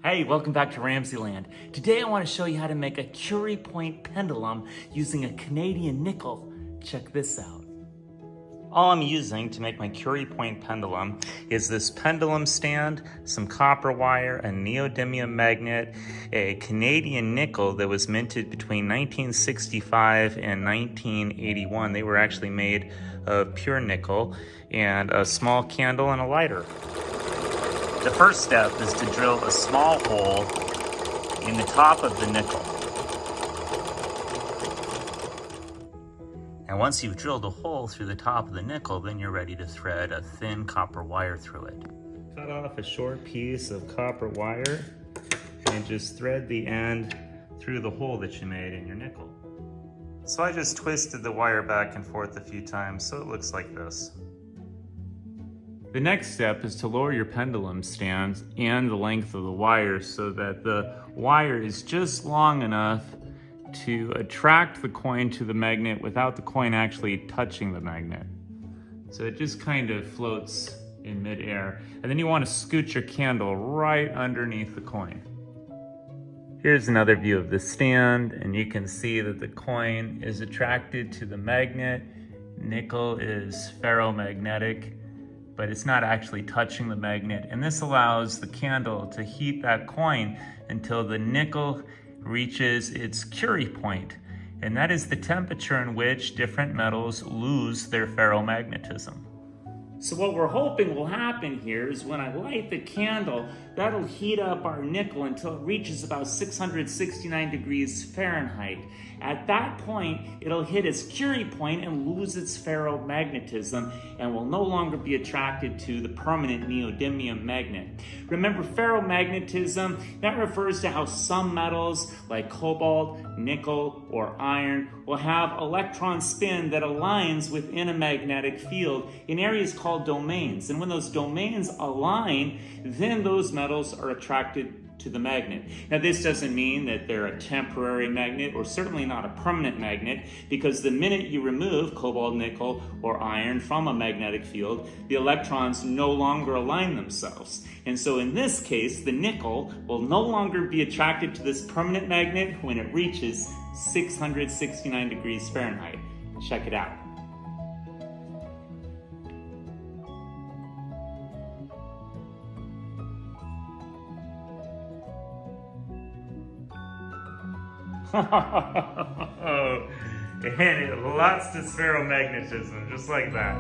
Hey, welcome back to RamZland. Today I want to show you how to make a Curie point pendulum using a Canadian nickel. Check this out. All I'm using to make my Curie point pendulum is this pendulum stand, some copper wire, a neodymium magnet, a Canadian nickel that was minted between 1965 and 1981. They were actually made of pure nickel, and a small candle and a lighter. The first step is to drill a small hole in the top of the nickel. And once you've drilled a hole through the top of the nickel, then you're ready to thread a thin copper wire through it. Cut off a short piece of copper wire and just thread the end through the hole that you made in your nickel. So I just twisted the wire back and forth a few times so it looks like this. The next step is to lower your pendulum stand and the length of the wire so that the wire is just long enough to attract the coin to the magnet without the coin actually touching the magnet. So it just kind of floats in midair. And then you want to scoot your candle right underneath the coin. Here's another view of the stand, and you can see that the coin is attracted to the magnet. Nickel is ferromagnetic, but it's not actually touching the magnet. And this allows the candle to heat that coin until the nickel reaches its Curie point. And that is the temperature in which different metals lose their ferromagnetism. So what we're hoping will happen here is when I light the candle, that'll heat up our nickel until it reaches about 669 degrees Fahrenheit. At that point, it'll hit its Curie point and lose its ferromagnetism and will no longer be attracted to the permanent neodymium magnet. Remember, ferromagnetism, that refers to how some metals like cobalt, nickel, or iron will have electron spin that aligns within a magnetic field in areas called domains. And when those domains align, then those metals are attracted to the magnet. Now, this doesn't mean that they're a temporary magnet, or certainly not a permanent magnet, because the minute you remove cobalt, nickel, or iron from a magnetic field, the electrons no longer align themselves. And so in this case, the nickel will no longer be attracted to this permanent magnet when it reaches 669 degrees Fahrenheit. Check it out. And it lost its ferromagnetism, just like that.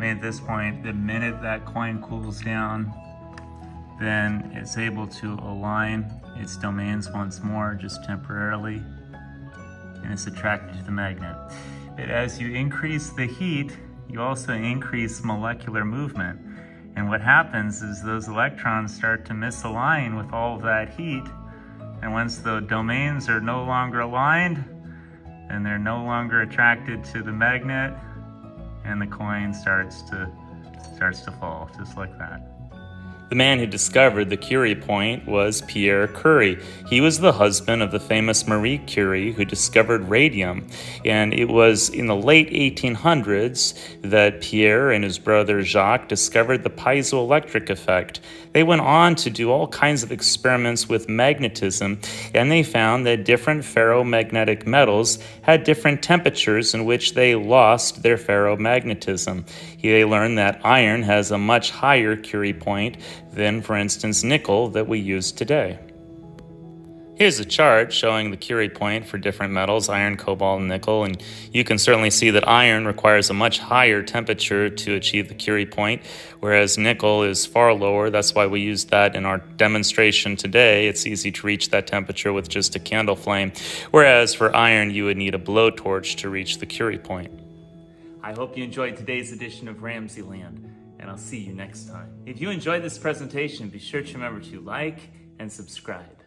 At this point, the minute that coin cools down, then it's able to align its domains once more, just temporarily, and it's attracted to the magnet. But as you increase the heat, you also increase molecular movement. And what happens is those electrons start to misalign with all of that heat, and once the domains are no longer aligned, and they're no longer attracted to the magnet, and the coin starts to fall, just like that. The man who discovered the Curie point was Pierre Curie. He was the husband of the famous Marie Curie, who discovered radium. And it was in the late 1800s that Pierre and his brother Jacques discovered the piezoelectric effect. They went on to do all kinds of experiments with magnetism, and they found that different ferromagnetic metals had different temperatures in which they lost their ferromagnetism. They learned that iron has a much higher Curie point than, for instance, nickel that we use today. Here's a chart showing the Curie point for different metals, iron, cobalt, and nickel, and you can certainly see that iron requires a much higher temperature to achieve the Curie point, whereas nickel is far lower. That's why we used that in our demonstration today. It's easy to reach that temperature with just a candle flame, whereas for iron, you would need a blowtorch to reach the Curie point. I hope you enjoyed today's edition of RamZland, and I'll see you next time. If you enjoyed this presentation, be sure to remember to like and subscribe.